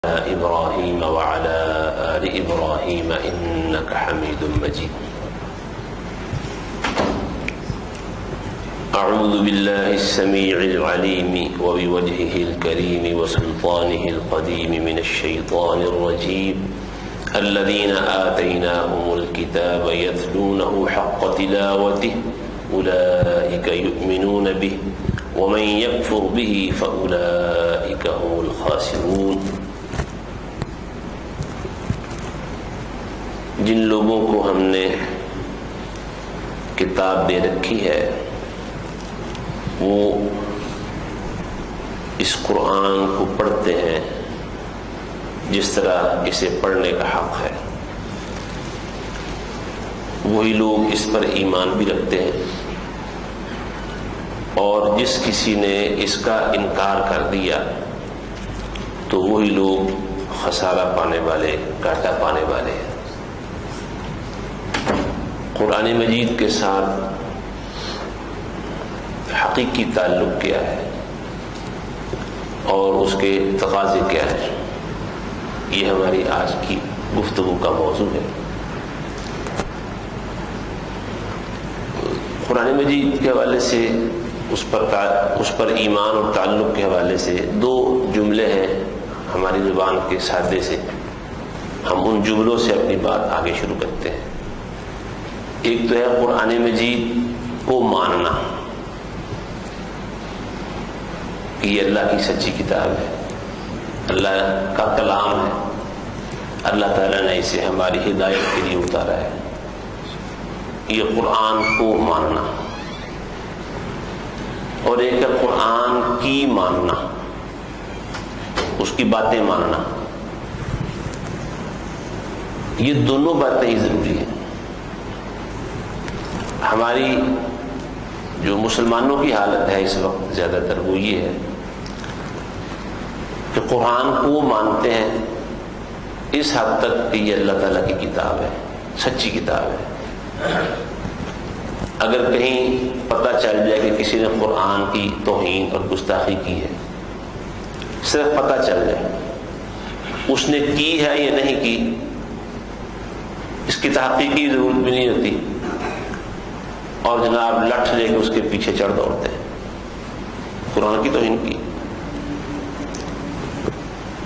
إبراهيم وعلى آل إبراهيم إنك حميد مجيد. أعوذ بالله السميع العليم وبوجهه الكريم وسلطانه القديم من الشيطان الرجيم الذين آتيناهم الكتاب يتلونه حق تلاوته أولئك يؤمنون به ومن يكفر به فأولئك هم الخاسرون. جن لوگوں کو ہم نے کتاب دے رکھی ہے وہ اس قرآن کو پڑھتے ہیں جس طرح اسے پڑھنے کا حق ہے، وہی لوگ اس پر ایمان بھی رکھتے ہیں، اور جس کسی نے اس کا انکار کر دیا تو وہی لوگ خسارہ پانے والے، گھاٹا پانے والے ہیں۔ قرآن مجید کے ساتھ حقیقی تعلق کیا ہے اور اس کے تقاضے کیا ہے، یہ ہماری آج کی گفتگو کا موضوع ہے۔ قرآن مجید کے حوالے سے اس پر ایمان اور تعلق کے حوالے سے دو جملے ہیں ہماری زبان کے سادے سے، ہم ان جملوں سے اپنی بات آگے شروع کرتے ہیں۔ ایک تو ہے قرآن مجید کو ماننا کہ یہ اللہ کی سچی کتاب ہے، اللہ کا کلام ہے، اللہ تعالیٰ نے اسے ہماری ہدایت کے لیے اتارا ہے، یہ قرآن کو ماننا۔ اور ایک ہے قرآن کی ماننا، اس کی باتیں ماننا۔ یہ دونوں باتیں ہی ضروری ہیں۔ ہماری جو مسلمانوں کی حالت ہے اس وقت زیادہ تر وہ یہ ہے کہ قرآن کو مانتے ہیں اس حد تک کہ یہ اللہ تعالیٰ کی کتاب ہے، سچی کتاب ہے۔ اگر کہیں پتہ چل جائے کہ کسی نے قرآن کی توہین اور گستاخی کی ہے، صرف پتہ چل جائے، اس نے کی ہے یا نہیں کی، اس کی تحقیق کی ضرورت بھی نہیں ہوتی، اور جناب لٹھ لے کے اس کے پیچھے چڑھ دوڑتے ہیں، قرآن کی توہین کی۔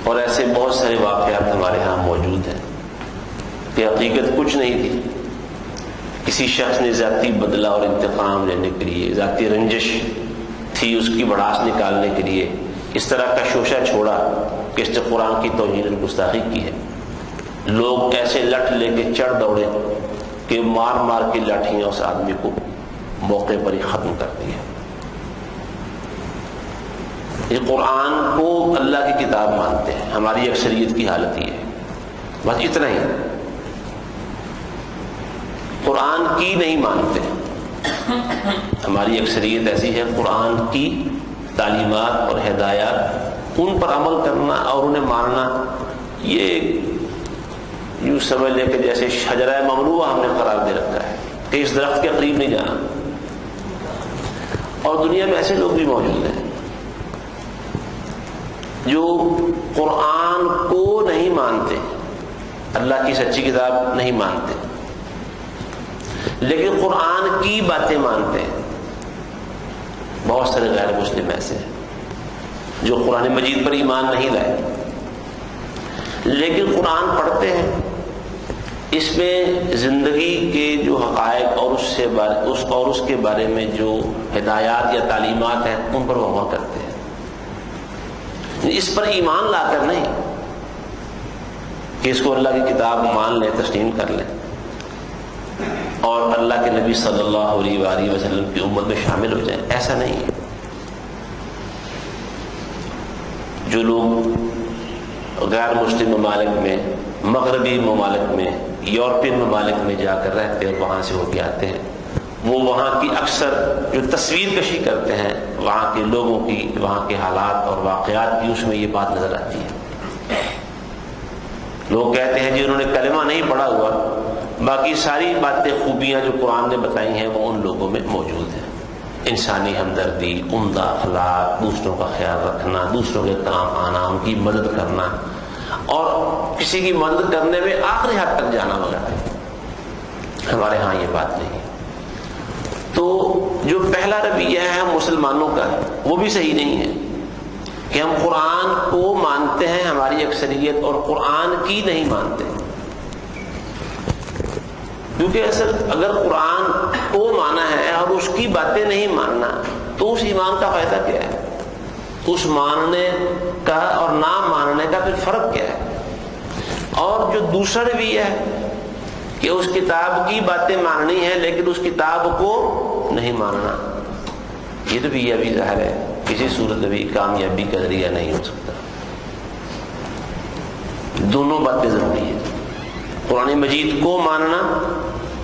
اور ایسے بہت سارے واقعات ہمارے ہاں موجود ہیں کہ حقیقت کچھ نہیں تھی، کسی شخص نے ذاتی بدلہ اور انتقام لینے کے لیے، ذاتی رنجش تھی، اس کی بڑاس نکالنے کے لیے اس طرح کا شوشہ چھوڑا کہ اس نے قرآن کی توہین اور گستاخی کی ہے۔ لوگ ایسے لٹھ لے کے چڑھ دوڑے کہ مار مار کے لاٹھیاں اس آدمی کو موقع پر ہی ختم کر دیا۔ یہ قرآن کو اللہ کی کتاب مانتے ہیں، ہماری اکثریت کی حالت یہ ہے، بس اتنا ہی۔ قرآن کی نہیں مانتے، ہماری اکثریت ایسی ہے، قرآن کی تعلیمات اور ہدایات ان پر عمل کرنا اور انہیں ماننا یہ یوں سمجھ لے کہ جیسے شجرہ ممنوعہ ہم نے قرار دے رکھا ہے کہ اس درخت کے قریب نہیں جانا۔ اور دنیا میں ایسے لوگ بھی موجود ہیں جو قرآن کو نہیں مانتے، اللہ کی سچی کتاب نہیں مانتے، لیکن قرآن کی باتیں مانتے ہیں۔ بہت سارے غیر مسلم ایسے ہیں جو قرآن مجید پر ایمان نہیں لائے، لیکن قرآن پڑھتے ہیں، اس میں زندگی کے جو حقائق اور اس کے بارے میں جو ہدایات یا تعلیمات ہیں ان پر وہ عمل کرتے ہیں۔ اس پر ایمان لا کر نہیں کہ اس کو اللہ کی کتاب مان لیں، تسلیم کر لیں اور اللہ کے نبی صلی اللہ علیہ وآلہ وسلم کی امت میں شامل ہو جائیں، ایسا نہیں ہے۔ جو لوگ غیر مسلم ممالک میں، مغربی ممالک میں، یورپین ممالک میں جا کر رہتے ہیں اور وہاں سے ہو کے آتے ہیں، وہ وہاں کی اکثر جو تصویر کشی کرتے ہیں وہاں کے لوگوں کی، وہاں کے حالات اور واقعات کی، اس میں یہ بات نظر آتی ہے۔ لوگ کہتے ہیں جی انہوں نے کلمہ نہیں پڑھا ہوا، باقی ساری باتیں، خوبیاں جو قرآن نے بتائی ہیں وہ ان لوگوں میں موجود ہیں۔ انسانی ہمدردی، عمدہ اخلاق، دوسروں کا خیال رکھنا، دوسروں کے کام آنا، ان کی مدد کرنا، اور کسی کی مدد کرنے میں آخری حد تک جانا وغیرہ. ہمارے ہاں یہ بات نہیں ہے. تو جو پہلا رویہ ہے مسلمانوں کا وہ بھی صحیح نہیں ہے کہ ہم قرآن کو مانتے ہیں ہماری اکثریت اور قرآن کی نہیں مانتے. کیونکہ اصل اگر قرآن کو مانا ہے اور اس کی باتیں نہیں ماننا تو اس ایمان کا فائدہ کیا ہے؟ اس ماننے کا اور نہ ماننے کا پھر فرق کیا ہے؟ اور جو دوسرا رویہ ہے کہ اس کتاب کی باتیں ماننی ہے لیکن اس کتاب کو نہیں ماننا، یہ تو بھی ابھی ظاہر ہے کسی صورت بھی کامیابی کا ذریعہ نہیں ہو سکتا. دونوں باتیں ضروری ہیں. قرآن مجید کو ماننا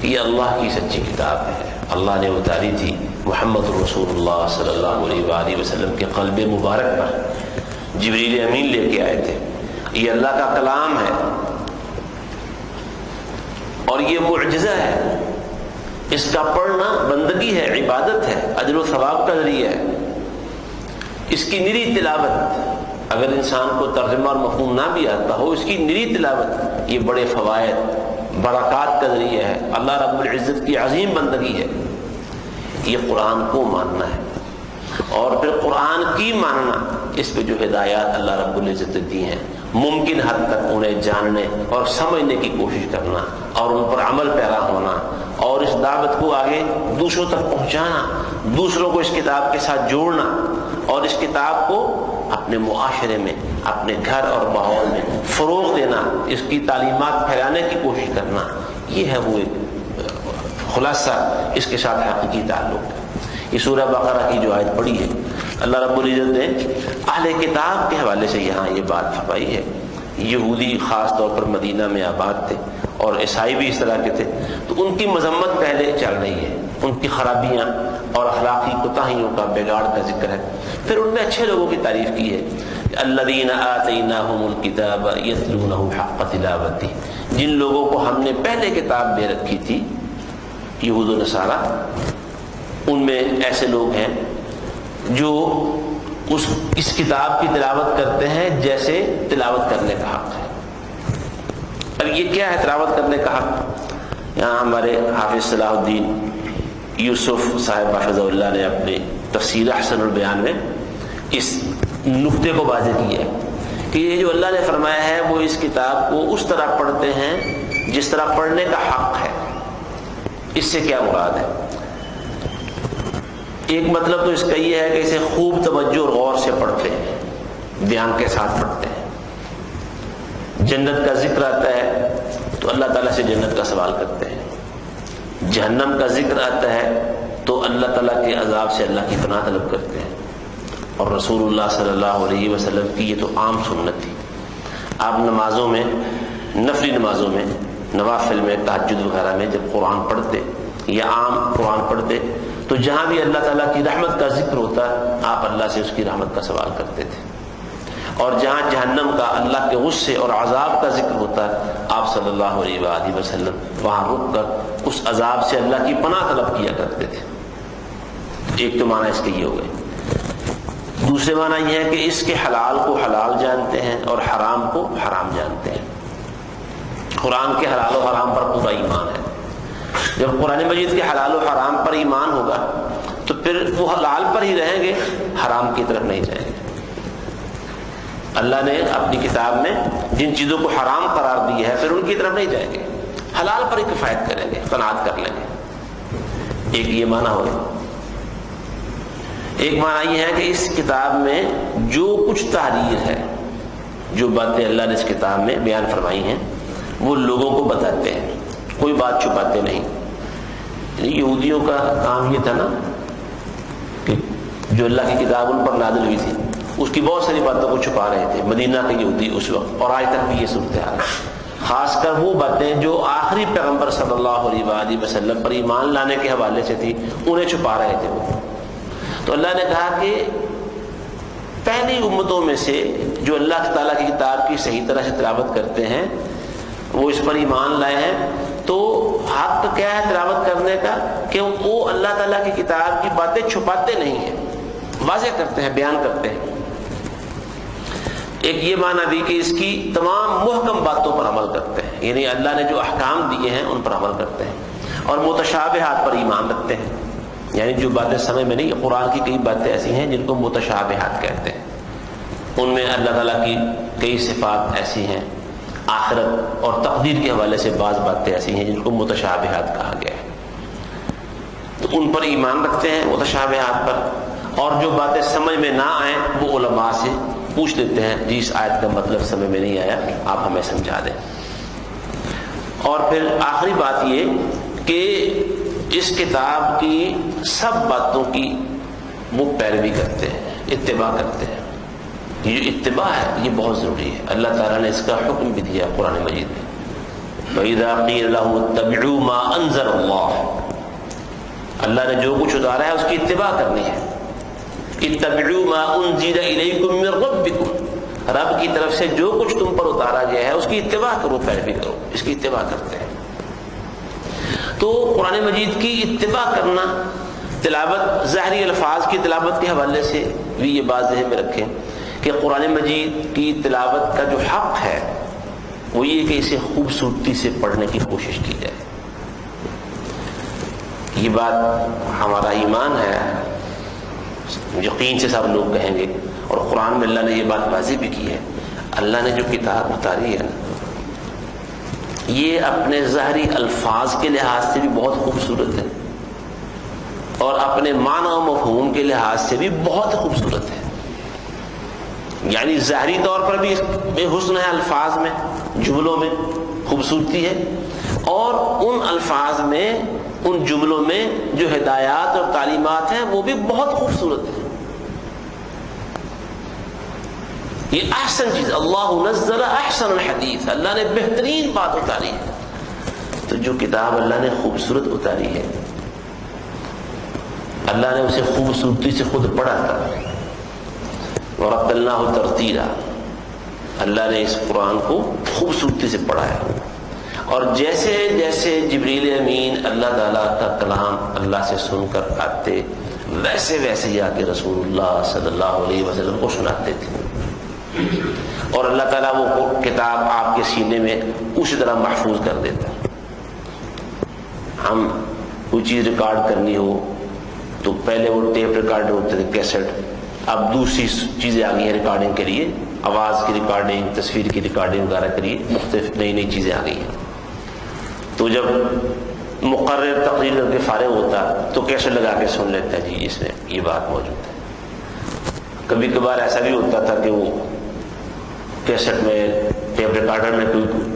یہ اللہ کی سچی کتاب ہے، اللہ نے اتاری تھی محمد رسول اللہ صلی اللہ علیہ وآلہ وسلم کے قلب مبارک پر، جبریل امین لے کے آئے تھے. یہ اللہ کا کلام ہے اور یہ معجزہ ہے. اس کا پڑھنا بندگی ہے، عبادت ہے، اجر و ثواب کا ذریعہ ہے. اس کی نری تلاوت اگر انسان کو ترجمہ اور مفہوم نہ بھی آتا ہو، اس کی نری تلاوت یہ بڑے فوائد برکات کا ذریعہ ہے، اللہ رب العزت کی عظیم بندگی ہے. یہ قرآن کو ماننا ہے. اور پھر قرآن کی ماننا، اس پہ جو ہدایات اللہ رب العزت نے دی ہیں ممکن حد تک انہیں جاننے اور سمجھنے کی کوشش کرنا اور ان پر عمل پیرا ہونا اور اس دعوت کو آگے دوسروں تک پہنچانا، دوسروں کو اس کتاب کے ساتھ جوڑنا اور اس کتاب کو اپنے معاشرے میں، اپنے گھر اور ماحول میں فروغ دینا، اس کی تعلیمات پھیلانے کی کوشش کرنا. یہ ہے وہ ایک خلاصہ اس کے ساتھ حقیقی تعلق ہے. یہ سورہ بقرہ کی جو آیت پڑھی ہے اللہ رب العزت نے اہل کتاب کے حوالے سے یہاں یہ بات فرمائی ہے. یہودی خاص طور پر مدینہ میں آباد تھے اور عیسائی بھی اس طرح کے تھے، تو ان کی مذمت پہلے چل رہی ہے، ان کی خرابیاں اور اخلاقی کوتاہیوں کا، بگاڑ کا ذکر ہے. پھر ان نے اچھے لوگوں کی تعریف کی ہے، الذین آتیناہم الکتاب یتلونہ حق تلاوتہ، جن لوگوں کو ہم نے پہلے کتاب دے رکھی تھی، یہود و نصارہ، ان میں ایسے لوگ ہیں جو اس کتاب کی تلاوت کرتے ہیں جیسے تلاوت کرنے کا حق ہے. اب یہ کیا ہے تلاوت کرنے کا حق؟ یہاں ہمارے حافظ صلاح الدین یوسف صاحب حفظہ اللہ نے اپنے تفسیر احسن البیان میں اس نقطے کو واضح کیا ہے کہ یہ جو اللہ نے فرمایا ہے وہ اس کتاب کو اس طرح پڑھتے ہیں جس طرح پڑھنے کا حق ہے. اس سے کیا مراد ہے؟ ایک مطلب تو اس کا یہ ہے کہ اسے خوب توجہ اور غور سے پڑھتے ہیں، دھیان کے ساتھ پڑھتے ہیں. جنت کا ذکر آتا ہے تو اللہ تعالیٰ سے جنت کا سوال کرتے ہیں. جہنم کا ذکر آتا ہے تو اللہ تعالیٰ کے عذاب سے اللہ کی پناہ طلب کرتے ہیں. اور رسول اللہ صلی اللہ علیہ وسلم کی یہ تو عام سنت تھی. آپ نمازوں میں، نفلی نمازوں میں، نوافل میں، تہجد وغیرہ میں جب قرآن پڑھتے یا عام قرآن پڑھتے تو جہاں بھی اللہ تعالیٰ کی رحمت کا ذکر ہوتا آپ اللہ سے اس کی رحمت کا سوال کرتے تھے. اور جہاں جہنم کا، اللہ کے غصے اور عذاب کا ذکر ہوتا آپ صلی اللہ علیہ وآلہ وسلم وہاں رک کر اس عذاب سے اللہ کی پناہ طلب کیا کرتے تھے. ایک تو معنی اس کے یہ ہو گئے. دوسرے معنی یہ ہے کہ اس کے حلال کو حلال جانتے ہیں اور حرام کو حرام جانتے ہیں. قرآن کے حلال و حرام پر پورا ایمان ہے. جب قرآن مجید کے حلال و حرام پر ایمان ہوگا تو پھر وہ حلال پر ہی رہیں گے، حرام کی طرف نہیں جائیں گے. اللہ نے اپنی کتاب میں جن چیزوں کو حرام قرار دیا ہے پھر ان کی طرف نہیں جائیں گے، حلال پر ہی کفایت کریں گے، قناعت کر لیں گے. ایک یہ معنی ہو گیا. ایک معنی یہ ہے کہ اس کتاب میں جو کچھ تحریر ہے، جو باتیں اللہ نے اس کتاب میں بیان فرمائی ہیں وہ لوگوں کو بتاتے ہیں، کوئی بات چھپاتے نہیں. یہودیوں کا کام یہ تھا نا کہ جو اللہ کی کتاب ان پر نازل ہوئی تھی اس کی بہت ساری باتوں کو چھپا رہے تھے مدینہ کے یہودی اس وقت، اور آج تک بھی یہ صورتحال ہے. خاص کر وہ باتیں جو آخری پیغمبر صلی اللہ علیہ وآلہ وسلم پر ایمان لانے کے حوالے سے تھی انہیں چھپا رہے تھے وہ. تو اللہ نے کہا کہ پہلی امتوں میں سے جو اللہ تعالیٰ کی کتاب کی صحیح طرح سے تلاوت کرتے ہیں، وہ اس پر ایمان لائے ہیں، تو حق کیا ہے تلاوت کرنے کا کہ وہ اللہ تعالیٰ کی کتاب کی باتیں چھپاتے نہیں ہیں، واضح کرتے ہیں، بیان کرتے ہیں. ایک یہ معنی بھی کہ اس کی تمام محکم باتوں پر عمل کرتے ہیں، یعنی اللہ نے جو احکام دیے ہیں ان پر عمل کرتے ہیں، اور متشابہات پر ایمان رکھتے ہیں، یعنی جو باتیں سمجھ میں نہیں، قرآن کی کئی باتیں ایسی ہیں جن کو متشابہات کہتے ہیں، ان میں اللہ تعالیٰ کی کئی صفات ایسی ہیں، آخرت اور تقدیر کے حوالے سے بعض باتیں ایسی ہیں جن کو متشابہات کہا گیا ہے، تو ان پر ایمان رکھتے ہیں متشابہات پر، اور جو باتیں سمجھ میں نہ آئیں وہ علماء سے پوچھ لیتے ہیں، جی اس آیت کا مطلب سمجھ میں نہیں آیا، آپ ہمیں سمجھا دیں۔ اور پھر آخری بات یہ کہ اس کتاب کی سب باتوں کی وہ پیروی کرتے ہیں، اتباع کرتے ہیں۔ یہ جو اتباع ہے یہ بہت ضروری ہے، اللہ تعالیٰ نے اس کا حکم بھی دیا قرآن مجید میں، وَإِذَا قِيلَ لَهُمُ اتَّبِعُوا مَا أَنزَلَ اللَّهُ، اللہ نے جو کچھ اتارا ہے اس کی اتباع کرنی ہے۔ اتبعوا ما انزل الیکم من ربکم، رب کی طرف سے جو کچھ تم پر اتارا گیا ہے اس کی اتباع کرو، پیروی کرو، اس کی اتباع کرتے ہیں۔ تو قرآن مجید کی اتباع کرنا، تلاوت، ظاہری الفاظ کی تلاوت کے حوالے سے بھی یہ بات ذہن میں رکھیں کہ قرآن مجید کی تلاوت کا جو حق ہے وہ یہ کہ اسے خوبصورتی سے پڑھنے کی کوشش کی جائے۔ یہ بات ہمارا ایمان ہے، یقین سے سب لوگ کہیں گے، اور قرآن میں اللہ نے یہ بات واضح بھی کی ہے، اللہ نے جو کتاب اتاری ہے یہ اپنے ظاہری الفاظ کے لحاظ سے بھی بہت خوبصورت ہے، اور اپنے معنی و مفہوم کے لحاظ سے بھی بہت خوبصورت ہے، یعنی ظاہری طور پر بھی اس میں حسن ہے، الفاظ میں، جملوں میں خوبصورتی ہے، اور ان الفاظ میں، ان جملوں میں جو ہدایات اور تعلیمات ہیں وہ بھی بہت خوبصورت ہیں۔ یہ احسن چیز، اللہ نزل احسن الحدیث، اللہ نے بہترین بات اتاری ہے۔ تو جو کتاب اللہ نے خوبصورت اتاری ہے، اللہ نے اسے خوبصورتی سے خود پڑھا تھا، ورتلناہ ترتیلا، اللہ نے اس قرآن کو خوبصورتی سے پڑھا ہے، اور جیسے جیسے جبریل امین اللہ تعالیٰ کا کلام اللہ سے سن کر آتے، ویسے ویسے ہی آ کے رسول اللہ صلی اللہ علیہ وسلم کو سناتے تھے، اور اللہ تعالیٰ وہ کتاب آپ کے سینے میں اسی طرح محفوظ کر دیتا۔ ہم کوئی چیز ریکارڈ کرنی ہو تو پہلے وہ ٹیپ ریکارڈ ہوتے تھے، کیسٹ، اب دوسری چیزیں آ گئی ہیں ریکارڈنگ کے لیے، آواز کی ریکارڈنگ، تصویر کی ریکارڈنگ وغیرہ کے لیے مختلف نئی نئی چیزیں آ گئی ہیں۔ تو جب مقرر تقریر کر کے فارغ ہوتا تو کیسے لگا کے سن لیتا ہے، جی اس میں یہ بات موجود ہے۔ کبھی کبھار ایسا بھی ہوتا تھا کہ وہ کیسٹ میں، ٹیپ ریکارڈر میں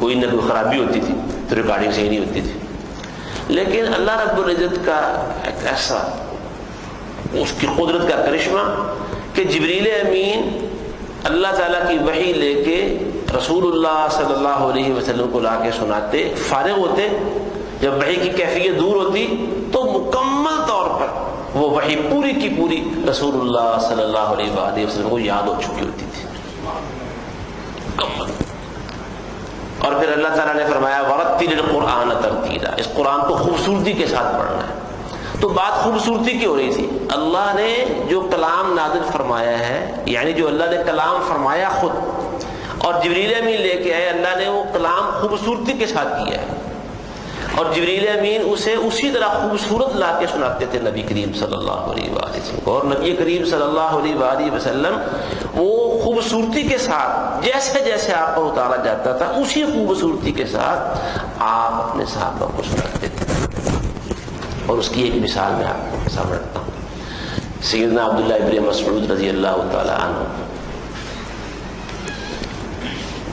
کوئی نہ کوئی خرابی ہوتی تھی تو ریکارڈنگ صحیح نہیں ہوتی تھی، لیکن اللہ رب العزت کا ایک ایسا، اس کی قدرت کا کرشمہ کہ جبریل امین اللہ تعالیٰ کی وحی لے کے رسول اللہ صلی اللہ علیہ وسلم کو لا کے سناتے، فارغ ہوتے، جب وحی کی کیفیت دور ہوتی تو مکمل طور پر وہ وحی پوری کی پوری رسول اللہ صلی اللہ علیہ وآلہ وسلم کو یاد ہو چکی ہوتی تھی مکمل۔ اور پھر اللہ تعالیٰ نے فرمایا وَرَتِّلِ الْقُرْآنَ تَرْتِيلًا، اس قرآن کو خوبصورتی کے ساتھ پڑھنا ہے۔ تو بات خوبصورتی کی ہو رہی تھی، اللہ نے جو کلام نازل فرمایا ہے، یعنی جو اللہ نے کلام فرمایا خود اور جبریل امین لے کے آئے، اللہ نے وہ کلام خوبصورتی کے ساتھ کیا ہے، اور جبریل امین اسے اسی طرح خوبصورت لا کے سناتے تھے نبی کریم صلی اللہ علیہ وآلہ وسلم، اور نبی کریم صلی اللہ علیہ وآلہ وسلم وہ خوبصورتی کے ساتھ جیسے جیسے آپ پر اتارا جاتا تھا اسی خوبصورتی کے ساتھ آپ اپنے صحابہ کو سناتے تھے۔ اور اس کی ایک مثال میں آپ کو سامنے رکھتا ہوں، سیدنا عبداللہ ابن مسعود رضی اللہ تعالی عنہ،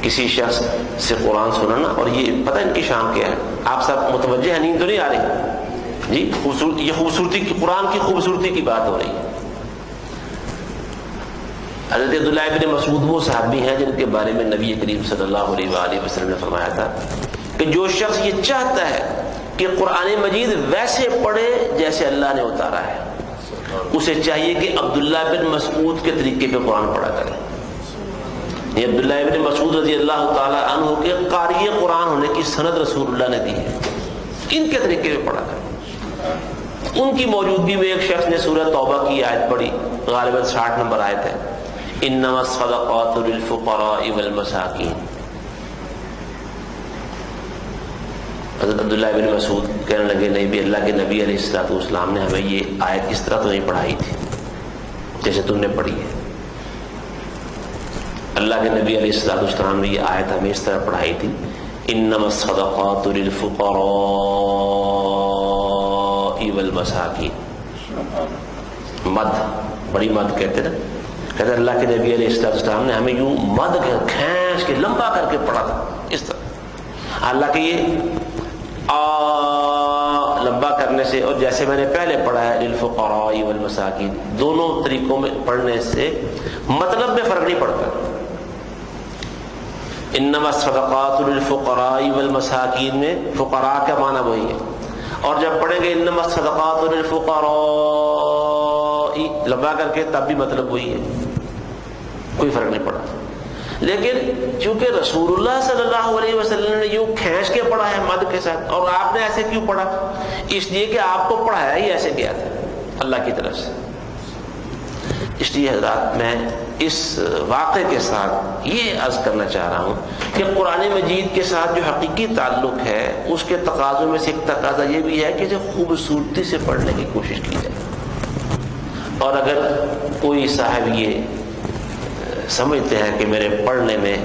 کسی شخص سے قرآن سنانا، اور یہ پتہ ان کی شان کیا ہے، آپ سب متوجہ ہیں، نیند تو نہیں آ رہی جی؟ یہ خوبصورتی کی، قرآن کی خوبصورتی کی بات ہو رہی ہے۔ حضرت عبداللہ ابن مسعود وہ صحابی ہیں جن کے بارے میں نبی کریم صلی اللہ علیہ وآلہ وسلم نے فرمایا تھا کہ جو شخص یہ چاہتا ہے کہ قرآن مجید ویسے پڑھے جیسے اللہ نے اتارا ہے، اسے چاہیے کہ عبداللہ بن مسعود کے طریقے پہ قرآن پڑھا کرے۔ یہ عبداللہ ابن مسعود رضی اللہ تعالی عنہ کے قاری قرآن ہونے کی سند رسول اللہ نے دی ہے، ان کے طریقے پہ پڑھا کرے۔ ان کی موجودگی میں ایک شخص نے سورہ توبہ کی آیت پڑھی، غالباً 60 نمبر آیت ہے، انما الصدقات للفقراء والمساکین. حضرت عبداللہ بن مسعود کہنے لگے نہیں بھی اللہ کے نبی علیہ الصلوۃ والسلام نے ہمیں یہ آیت اس طرح تو نہیں پڑھائی تھی جیسے تم نے پڑھی ہے. اللہ کے نبی علیہ الصلوۃ والسلام نے یہ آیت ہمیں اس طرح پڑھائی تھی انما الصدقات للفقراء والمساکین. مد بڑی مد کہتے نا، کہتے اللہ کے نبی علیہ السلام نے ہمیں یوں مد کھینچ کے لمبا کر کے پڑھا تھا اس طرح. حالانکہ یہ لمبا کرنے سے اور جیسے میں نے پہلے پڑھا ہے للفقراء والمساکین، دونوں طریقوں میں پڑھنے سے مطلب میں فرق نہیں پڑتا. انما الصدقات للفقراء والمساکین میں فقراء کا معنی وہی ہے، اور جب پڑھیں گے انما الصدقات للفقراء لمبا کر کے تب بھی مطلب وہی ہے، کوئی فرق نہیں پڑا. لیکن چونکہ رسول اللہ صلی اللہ علیہ وسلم نے یوں کھینچ کے پڑھا ہے مد کے ساتھ، اور آپ نے ایسے کیوں پڑھا؟ اس لیے کہ آپ کو پڑھایا ہی ایسے گیا تھا اللہ کی طرف سے. اس لیے حضرات میں اس واقعے کے ساتھ یہ عرض کرنا چاہ رہا ہوں کہ قرآن مجید کے ساتھ جو حقیقی تعلق ہے اس کے تقاضوں میں سے ایک تقاضا یہ بھی ہے کہ اسے خوبصورتی سے پڑھنے کی کوشش کی جائے. اور اگر کوئی صاحب یہ سمجھتے ہیں کہ میرے پڑھنے میں